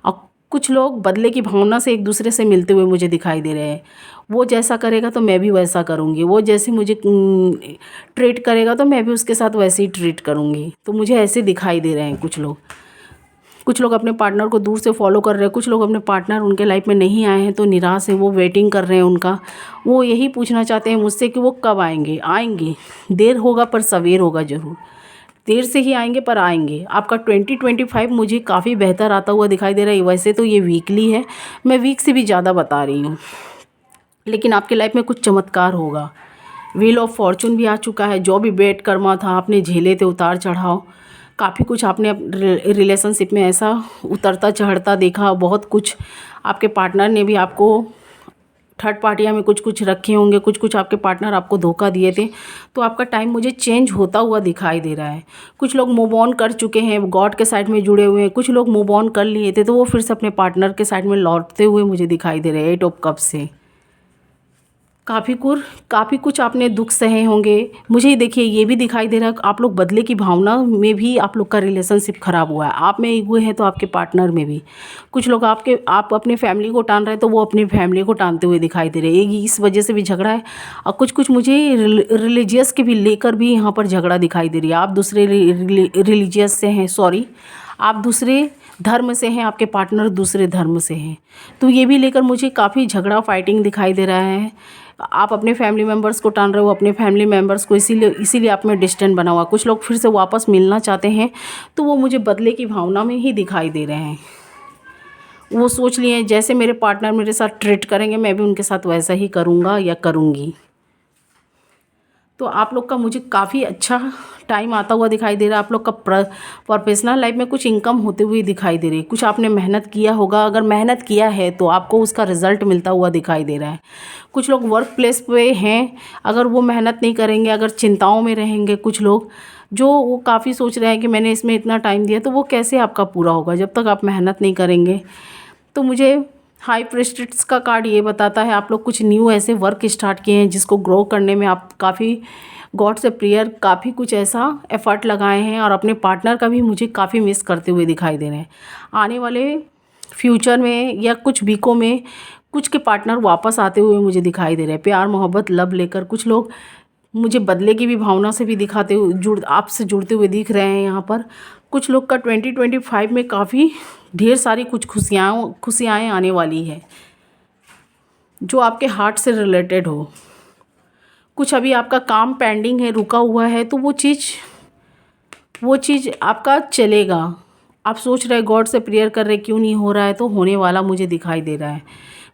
Speaker 1: और कुछ लोग बदले की भावना से एक दूसरे से मिलते हुए मुझे दिखाई दे रहे हैं। वो जैसा करेगा तो मैं भी वैसा करूँगी, वो जैसे मुझे ट्रीट करेगा तो मैं भी उसके साथ वैसे ही ट्रीट करूँगी। तो मुझे ऐसे दिखाई दे रहे हैं कुछ लोग अपने पार्टनर को दूर से फॉलो कर रहे हैं। कुछ लोग अपने पार्टनर उनके लाइफ में नहीं आए हैं तो निराश है, वो वेटिंग कर रहे हैं उनका। वो यही पूछना चाहते हैं मुझसे कि वो कब आएंगे। देर होगा पर सवेर होगा ज़रूर। देर से ही आएंगे पर आएंगे। आपका 2025 मुझे काफ़ी बेहतर आता हुआ दिखाई दे रहा है। वैसे तो ये वीकली है, मैं वीक से भी ज़्यादा बता रही हूँ, लेकिन आपके लाइफ में कुछ चमत्कार होगा। व्हील ऑफ फॉर्चून भी आ चुका है। जो भी बैड कर्मा था, आपने झेले थे उतार चढ़ाव, काफ़ी कुछ आपने रिलेशनशिप में ऐसा उतरता चढ़ता देखा। बहुत कुछ आपके पार्टनर ने भी आपको थर्ड पार्टियाँ में कुछ रखे होंगे, कुछ आपके पार्टनर आपको धोखा दिए थे। तो आपका टाइम मुझे चेंज होता हुआ दिखाई दे रहा है। कुछ लोग मूव ऑन कर चुके हैं, गॉड के साइड में जुड़े हुए हैं। कुछ लोग मूव ऑन कर लिए थे तो वो फिर से अपने पार्टनर के साइड में लौटते हुए मुझे दिखाई दे रहे हैं 8 ऑफ कप से। काफ़ी कुछ आपने दुख सहे होंगे। मुझे देखिए ये भी दिखाई दे रहा है आप लोग बदले की भावना में भी आप लोग का रिलेशनशिप ख़राब हुआ है। आप में ईगो है तो आपके पार्टनर में भी। कुछ लोग आप अपने फैमिली को टान रहे हैं तो वो अपनी फैमिली को टानते हुए दिखाई दे रहे हैं। इस वजह से भी झगड़ा है। और कुछ मुझे रिलीजियस के भी लेकर भी यहाँ पर झगड़ा दिखाई दे रही है। आप दूसरे रिलीजियस से हैं, सॉरी, आप दूसरे धर्म से हैं, आपके पार्टनर दूसरे धर्म से हैं। तो ये भी लेकर मुझे काफ़ी झगड़ा फाइटिंग दिखाई दे रहा है। आप अपने फैमिली मेम्बर्स को टाल रहे हो, अपने फैमिली मेम्बर्स को, इसीलिए आप में डिस्टेंस बना हुआ। कुछ लोग फिर से वापस मिलना चाहते हैं, तो वो मुझे बदले की भावना में ही दिखाई दे रहे हैं। वो सोच लिए हैं जैसे मेरे पार्टनर मेरे साथ ट्रीट करेंगे, मैं भी उनके साथ वैसा ही करूँगा या करूँगी। तो आप लोग का मुझे काफ़ी अच्छा टाइम आता हुआ दिखाई दे रहा है। आप लोग का प्रोफेशनल लाइफ में कुछ इनकम होते हुए दिखाई दे रही है। कुछ आपने मेहनत किया होगा, अगर मेहनत किया है तो आपको उसका रिजल्ट मिलता हुआ दिखाई दे रहा है। कुछ लोग वर्क प्लेस पे हैं, अगर वो मेहनत नहीं करेंगे, अगर चिंताओं में रहेंगे, कुछ लोग जो वो काफ़ी सोच रहे हैं कि मैंने इसमें इतना टाइम दिया, तो वो कैसे आपका पूरा होगा जब तक आप मेहनत नहीं करेंगे। तो मुझे हाई प्रेस्टिज का कार्ड ये बताता है आप लोग कुछ न्यू ऐसे वर्क स्टार्ट किए हैं जिसको ग्रो करने में आप काफ़ी गॉड से प्रेयर, काफ़ी कुछ ऐसा एफर्ट लगाए हैं, और अपने पार्टनर का भी मुझे काफ़ी मिस करते हुए दिखाई दे रहे हैं। आने वाले फ्यूचर में या कुछ वीकों में कुछ के पार्टनर वापस आते हुए मुझे दिखाई दे रहे हैं, प्यार मोहब्बत लव लेकर। कुछ लोग मुझे बदले की भी भावना से भी दिखाते हुए आपसे जुड़ते हुए दिख रहे हैं यहाँ पर। कुछ लोग का 2025 में काफ़ी ढेर सारी कुछ खुशियाँ आने वाली है जो आपके हार्ट से रिलेटेड हो। कुछ अभी आपका काम पेंडिंग है, रुका हुआ है, तो वो चीज़ आपका चलेगा। आप सोच रहे गॉड से प्रेयर कर रहे क्यों नहीं हो रहा है, तो होने वाला मुझे दिखाई दे रहा है।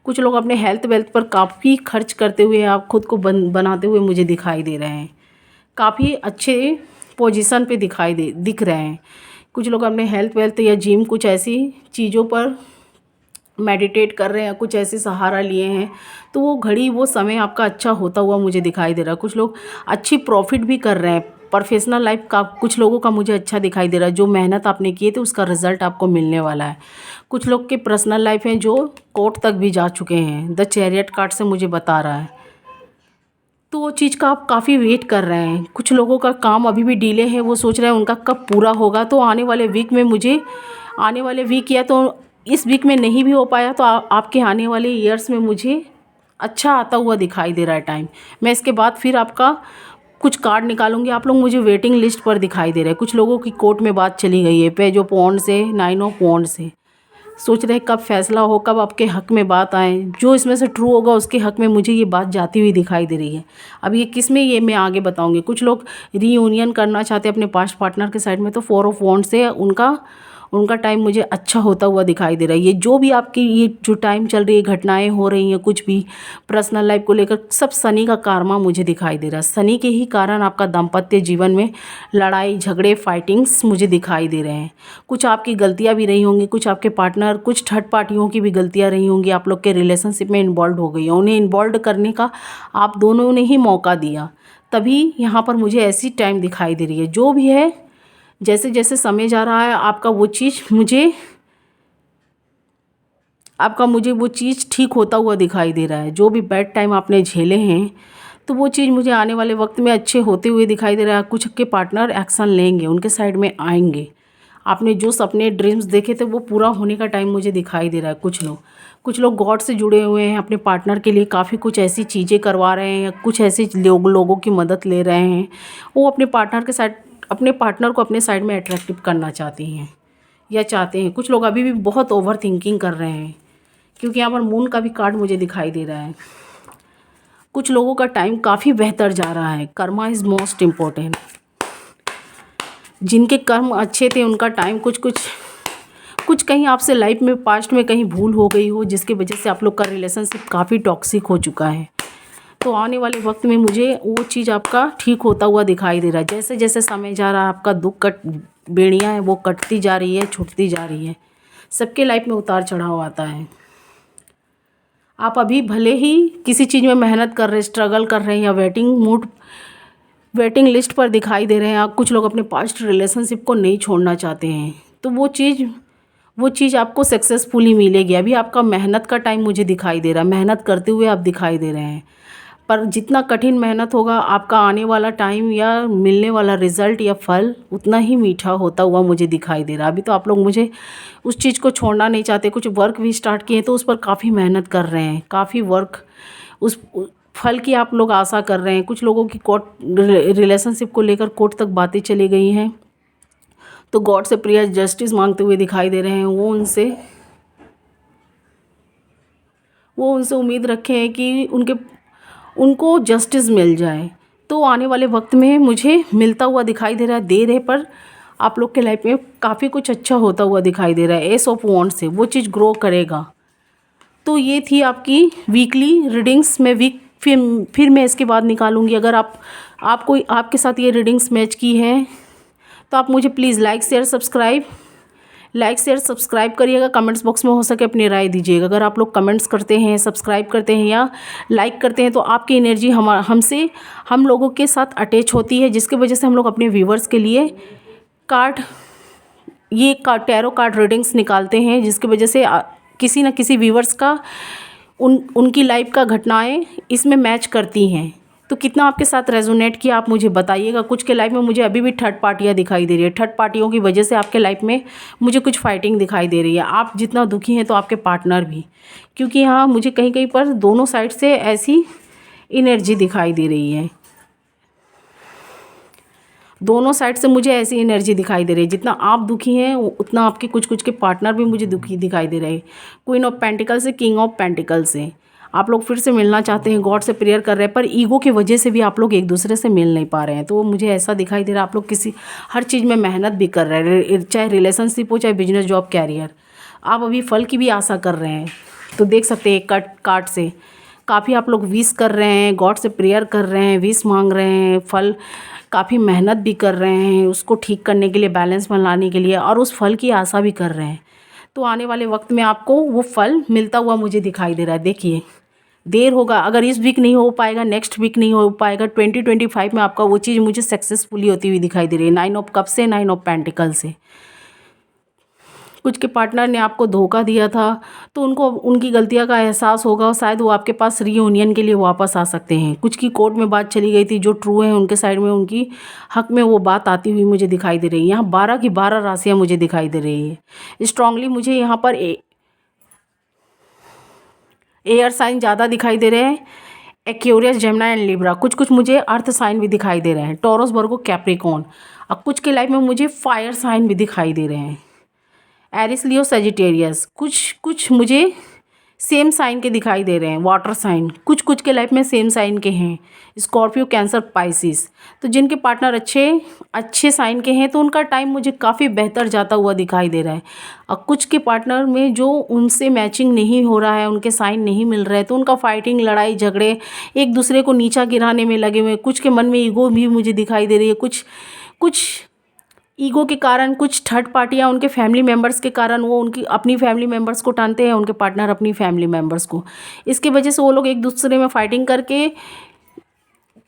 Speaker 1: कुछ लोग अपने हेल्थ वेल्थ पर काफ़ी खर्च करते हुए आप खुद को बनाते हुए मुझे दिखाई दे रहे हैं। काफ़ी अच्छे पोजीशन पे दिख रहे हैं। कुछ लोग अपने हेल्थ वेल्थ या जिम कुछ ऐसी चीज़ों पर मेडिटेट कर रहे हैं, कुछ ऐसे सहारा लिए हैं, तो वो घड़ी वो समय आपका अच्छा होता हुआ मुझे दिखाई दे रहा है। कुछ लोग अच्छी प्रॉफिट भी कर रहे हैं। प्रोफेशनल लाइफ का कुछ लोगों का मुझे अच्छा दिखाई दे रहा है। जो मेहनत आपने की थी उसका रिजल्ट आपको मिलने वाला है। कुछ लोग के पर्सनल लाइफ हैं जो कोर्ट तक भी जा चुके हैं, द चैरियट कार्ड से मुझे बता रहा है। तो वो चीज़ का आप काफ़ी वेट कर रहे हैं। कुछ लोगों का काम अभी भी डिले है, वो सोच रहे हैं उनका कब पूरा होगा। तो आने वाले वीक में मुझे, आने वाले वीक या तो इस वीक में नहीं भी हो पाया तो आपके आने वाले ईयर्स में मुझे अच्छा आता हुआ दिखाई दे रहा है टाइम। मैं इसके बाद फिर आपका कुछ कार्ड निकालूंगी। आप लोग मुझे वेटिंग लिस्ट पर दिखाई दे रहे हैं। कुछ लोगों की कोर्ट में बात चली गई है, पेज ऑफ वॉन्ड्स से, 9 ऑफ वॉन्ड्स से। सोच रहे कब फैसला हो, कब आपके हक में बात आए। जो इसमें से ट्रू होगा उसके हक में मुझे ये बात जाती हुई दिखाई दे रही है। अब ये किस में, ये मैं आगे बताऊंगी। कुछ लोग रीयूनियन करना चाहते हैं अपने पास्ट पार्टनर के साइड में, तो 4 ऑफ वॉन्ड्स से उनका टाइम मुझे अच्छा होता हुआ दिखाई दे रहा है। ये जो भी आपकी ये जो टाइम चल रही है, घटनाएं हो रही हैं, कुछ भी पर्सनल लाइफ को लेकर, सब शनि का karma मुझे दिखाई दे रहा है। शनि के ही कारण आपका दाम्पत्य जीवन में लड़ाई झगड़े फाइटिंग्स मुझे दिखाई दे रहे हैं। कुछ आपकी गलतियां भी रही होंगी, कुछ आपके पार्टनर, कुछ थर्ड पार्टियों की भी गलतियां रही होंगी, आप लोग के रिलेशनशिप में इन्वॉल्व हो गई है। उन्हें इन्वॉल्व करने का आप दोनों ने ही मौका दिया, तभी यहाँ पर मुझे ऐसी टाइम दिखाई दे रही है। जो भी है, जैसे जैसे समय जा रहा है आपका मुझे वो चीज़ ठीक होता हुआ दिखाई दे रहा है। जो भी बैड टाइम आपने झेले हैं, तो वो चीज़ मुझे आने वाले वक्त में अच्छे होते हुए दिखाई दे रहा है। कुछ के पार्टनर एक्शन लेंगे, उनके साइड में आएंगे। आपने जो सपने ड्रीम्स देखे थे वो पूरा होने का टाइम मुझे दिखाई दे रहा है। कुछ लोग गॉड से जुड़े हुए हैं, अपने पार्टनर के लिए काफ़ी कुछ ऐसी चीज़ें करवा रहे हैं, या कुछ ऐसे लोगों की मदद ले रहे हैं। वो अपने पार्टनर को अपने साइड में अट्रैक्टिव करना चाहती हैं या चाहते हैं। कुछ लोग अभी भी बहुत ओवर थिंकिंग कर रहे हैं, क्योंकि यहाँ पर मून का भी कार्ड मुझे दिखाई दे रहा है। कुछ लोगों का टाइम काफ़ी बेहतर जा रहा है। Karma is most important. जिनके कर्म अच्छे थे उनका टाइम कुछ कहीं आपसे लाइफ में पास्ट में कहीं भूल हो गई हो, जिसकी वजह से आप लोग का रिलेशनशिप काफ़ी टॉक्सिक हो चुका है। तो आने वाले वक्त में मुझे वो चीज़ आपका ठीक होता हुआ दिखाई दे रहा है। जैसे जैसे समय जा रहा है आपका बेड़ियाँ हैं वो कटती जा रही है, छूटती जा रही है। सबके लाइफ में उतार चढ़ाव आता है। आप अभी भले ही किसी चीज़ में मेहनत कर रहे, स्ट्रगल कर रहे हैं, या वेटिंग लिस्ट पर दिखाई दे रहे हैं। आप कुछ लोग अपने पास्ट रिलेशनशिप को नहीं छोड़ना चाहते हैं, तो वो चीज़ आपको सक्सेसफुली मिलेगी। अभी आपका मेहनत का टाइम मुझे दिखाई दे रहा है, मेहनत करते हुए आप दिखाई दे रहे हैं। पर जितना कठिन मेहनत होगा, आपका आने वाला टाइम या मिलने वाला रिज़ल्ट या फल उतना ही मीठा होता हुआ मुझे दिखाई दे रहा है। अभी तो आप लोग मुझे उस चीज़ को छोड़ना नहीं चाहते। कुछ वर्क भी स्टार्ट किए तो उस पर काफ़ी मेहनत कर रहे हैं, काफ़ी वर्क, उस फल की आप लोग आशा कर रहे हैं। कुछ लोगों की कोर्ट रिलेशनशिप को लेकर कोर्ट तक बातें चली गई हैं, तो गॉड से प्रेयर जस्टिस मांगते हुए दिखाई दे रहे हैं। वो उनसे उम्मीद रखे हैं कि उनको जस्टिस मिल जाए। तो आने वाले वक्त में मुझे मिलता हुआ दिखाई दे रहा है। देर है पर आप लोग के लाइफ में काफ़ी कुछ अच्छा होता हुआ दिखाई दे रहा है। एस ऑफ वॉन्ड से वो चीज़ ग्रो करेगा। तो ये थी आपकी वीकली रीडिंग्स। मैं फिर मैं इसके बाद निकालूंगी। अगर आपको आपके साथ ये रीडिंग्स मैच की है तो आप मुझे प्लीज़ लाइक शेयर सब्सक्राइब करिएगा। कमेंट्स बॉक्स में हो सके अपनी राय दीजिएगा। अगर आप लोग कमेंट्स करते हैं, सब्सक्राइब करते हैं या लाइक करते हैं तो आपकी एनर्जी हम लोगों के साथ अटैच होती है, जिसकी वजह से हम लोग अपने व्यूवर्स के लिए टैरो कार्ड रीडिंग्स निकालते हैं, जिसकी वजह से किसी न किसी व्यूवर्स का उनकी लाइफ का घटनाएं इसमें मैच करती हैं। तो कितना आपके साथ रेजोनेट किया आप मुझे बताइएगा। कुछ के लाइफ में मुझे अभी भी थर्ड पार्टियाँ दिखाई दे रही है। थर्ड पार्टियों की वजह से आपके लाइफ में मुझे कुछ फाइटिंग दिखाई दे रही है। आप जितना दुखी हैं तो आपके पार्टनर भी, क्योंकि यहाँ मुझे कहीं कहीं पर दोनों साइड से ऐसी एनर्जी दिखाई दे रही है। दोनों साइड से मुझे ऐसी एनर्जी दिखाई दे रही है। जितना आप दुखी हैं उतना आपके कुछ के पार्टनर भी मुझे दुखी दिखाई दे रहे हैं। क्वीन ऑफ पेंटिकल से किंग ऑफ पेंटिकल से आप लोग फिर से मिलना चाहते हैं, गॉड से प्रेयर कर रहे हैं, पर ईगो की वजह से भी आप लोग एक दूसरे से मिल नहीं पा रहे हैं। तो मुझे ऐसा दिखाई दे रहा है आप लोग हर चीज़ में मेहनत भी कर रहे हैं, चाहे रिलेशनशिप हो, चाहे बिजनेस, जॉब, कैरियर। आप अभी फल की भी आशा कर रहे हैं। तो देख सकते हैं एक कार्ड से काफ़ी आप लोग विश कर रहे हैं, गॉड से प्रेयर कर रहे हैं, विश मांग रहे हैं, फल काफ़ी मेहनत भी कर रहे हैं उसको ठीक करने के लिए, बैलेंस में लाने के लिए, और उस फल की आशा भी कर रहे हैं। तो आने वाले वक्त में आपको वो फल मिलता हुआ मुझे दिखाई दे रहा है। देखिए देर होगा, अगर इस वीक नहीं हो पाएगा, नेक्स्ट वीक नहीं हो पाएगा, 2025 में आपका वो चीज़ मुझे सक्सेसफुली होती हुई दिखाई दे रही है। 9 ऑफ कप से, 9 ऑफ पेंटिकल से। कुछ के पार्टनर ने आपको धोखा दिया था तो उनको उनकी गलतियां का एहसास होगा और शायद वो आपके पास रीयूनियन के लिए वापस आ सकते हैं। कुछ की कोर्ट में बात चली गई थी, जो ट्रू है उनके साइड में, उनकी हक में वो बात आती हुई मुझे दिखाई दे रही है। यहाँ 12 की 12 राशियाँ मुझे दिखाई दे रही है स्ट्रांगली। मुझे यहाँ पर एयर साइन ज़्यादा दिखाई दे रहे हैं, एक्वेरियस, जेमिनी एंड लिब्रा। कुछ मुझे अर्थ साइन भी दिखाई दे रहे हैं, टॉरस, वर्गो, कैप्रिकॉर्न। अब कुछ के लाइफ में मुझे फायर साइन भी दिखाई दे रहे हैं, एरिस, लियो, सजिटेरियस। कुछ मुझे सेम साइन के दिखाई दे रहे हैं, वाटर साइन। कुछ के लाइफ में सेम साइन के हैं, स्कॉर्पियो, कैंसर, पाइसिस। तो जिनके पार्टनर अच्छे साइन के हैं तो उनका टाइम मुझे काफ़ी बेहतर जाता हुआ दिखाई दे रहा है। और कुछ के पार्टनर में जो उनसे मैचिंग नहीं हो रहा है, उनके साइन नहीं मिल रहे हैं, तो उनका फाइटिंग, लड़ाई झगड़े, एक दूसरे को नीचा गिराने में लगे हुए। कुछ के मन में ईगो भी मुझे दिखाई दे रही है। कुछ ईगो के कारण, कुछ थर्ड पार्टियाँ उनके फैमिली मेम्बर्स के कारण वो उनकी अपनी फैमिली मेम्बर्स को टानते हैं, उनके पार्टनर अपनी फैमिली मेम्बर्स को। इसकी वजह से वो लोग एक दूसरे में फाइटिंग करके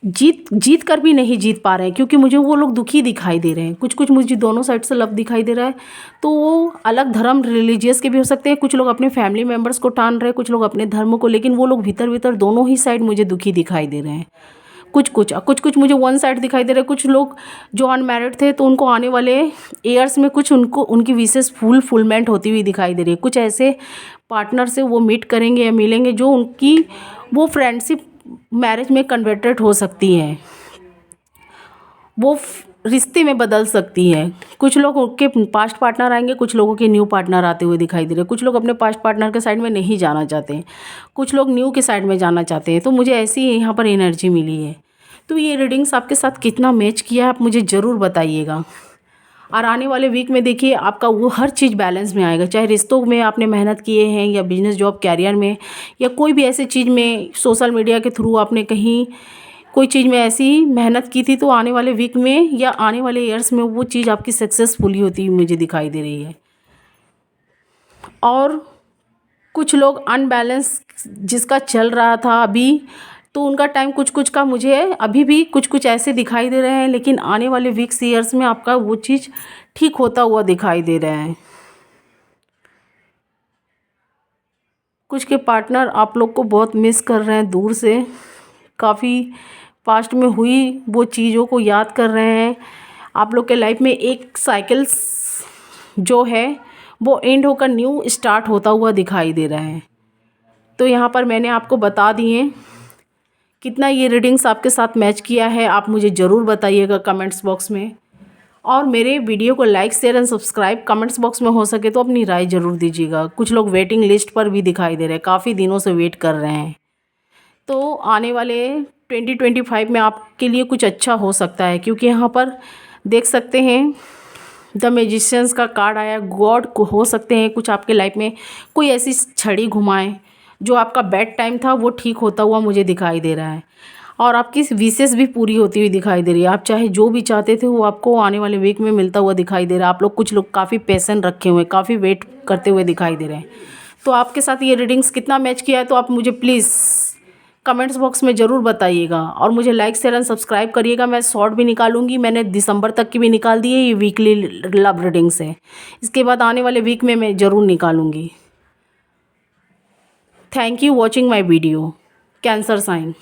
Speaker 1: जीत कर भी नहीं जीत पा रहे हैं, क्योंकि मुझे वो लोग दुखी दिखाई दे रहे हैं। कुछ मुझे दोनों साइड से लव दिखाई दे रहा है। तो वो अलग धर्म, रिलीजियस के भी हो सकते हैं। कुछ लोग अपने फैमिली मेम्बर्स को टान रहे हैं, कुछ लोग अपने धर्म को, लेकिन वो लोग भीतर दोनों ही साइड मुझे दुखी दिखाई दे रहे हैं। कुछ मुझे वन साइड दिखाई दे रहा है। कुछ लोग जो अनमैरिड थे तो उनको आने वाले ईयर्स में उनकी विशेष फुलमेंट होती हुई दिखाई दे रही है। कुछ ऐसे पार्टनर से वो मीट करेंगे या मिलेंगे जो उनकी वो फ्रेंडशिप मैरिज में कन्वर्टेड हो सकती है, वो रिश्ते में बदल सकती है। कुछ लोगों के पास्ट पार्टनर आएंगे, कुछ लोगों के न्यू पार्टनर आते हुए दिखाई दे रहे हैं। कुछ लोग अपने पास्ट पार्टनर के साइड में नहीं जाना चाहते हैं, कुछ लोग न्यू के साइड में जाना चाहते हैं। तो मुझे ऐसी यहाँ पर एनर्जी मिली है। तो ये रीडिंग्स आपके साथ कितना मैच किया है आप मुझे ज़रूर बताइएगा। और आने वाले वीक में देखिए आपका वो हर चीज़ बैलेंस में आएगा, चाहे रिश्तों में आपने मेहनत किए हैं या बिजनेस, जॉब, कैरियर में, या कोई भी ऐसी चीज़ में, सोशल मीडिया के थ्रू आपने कहीं कोई चीज़ में ऐसी मेहनत की थी, तो आने वाले वीक में या आने वाले ईयर्स में वो चीज़ आपकी सक्सेसफुली होती हुई मुझे दिखाई दे रही है। और कुछ लोग अनबैलेंस जिसका चल रहा था अभी, तो उनका टाइम कुछ का मुझे अभी भी कुछ ऐसे दिखाई दे रहे हैं, लेकिन आने वाले वीक्स, ईयर्स में आपका वो चीज़ ठीक होता हुआ दिखाई दे रहा है। कुछ के पार्टनर आप लोग को बहुत मिस कर रहे हैं, दूर से काफ़ी पास्ट में हुई वो चीज़ों को याद कर रहे हैं। आप लोग के लाइफ में एक साइकिल्स जो है वो एंड होकर न्यू स्टार्ट होता हुआ दिखाई दे रहा है। तो यहाँ पर मैंने आपको बता दिए कितना ये रीडिंग्स आपके साथ मैच किया है, आप मुझे ज़रूर बताइएगा कमेंट्स बॉक्स में। और मेरे वीडियो को like share and subscribe, comments box में हो सके तो अपनी राय ज़रूर दीजिएगा। कुछ लोग वेटिंग लिस्ट पर भी दिखाई दे रहे हैं, काफ़ी दिनों से वेट कर रहे हैं। तो आने वाले 2025 में आपके लिए कुछ अच्छा हो सकता है, क्योंकि यहाँ पर देख सकते हैं द मैजिशियंस का कार्ड आया। गॉड को हो सकते हैं कुछ आपके लाइफ में कोई ऐसी छड़ी घुमाएं जो आपका बैड टाइम था वो ठीक होता हुआ मुझे दिखाई दे रहा है, और आपकी विशेष भी पूरी होती हुई दिखाई दे रही है। आप चाहे जो भी चाहते थे वो आपको आने वाले वीक में मिलता हुआ दिखाई दे रहा है। आप लोग, कुछ लोग काफ़ी पेशेंस रखे हुए हैं, काफ़ी वेट करते हुए दिखाई दे रहे हैं। तो आपके साथ ये रीडिंग्स कितना मैच किया है तो आप मुझे प्लीज़ कमेंट्स बॉक्स में ज़रूर बताइएगा, और मुझे लाइक शेयर एंड सब्सक्राइब करिएगा। मैं शॉर्ट भी निकालूंगी, मैंने दिसंबर तक की भी निकाल दी है, ये वीकली लव रीडिंग्स है। इसके बाद आने वाले वीक में मैं ज़रूर निकालूंगी। Thank you watching my video. Cancer sign.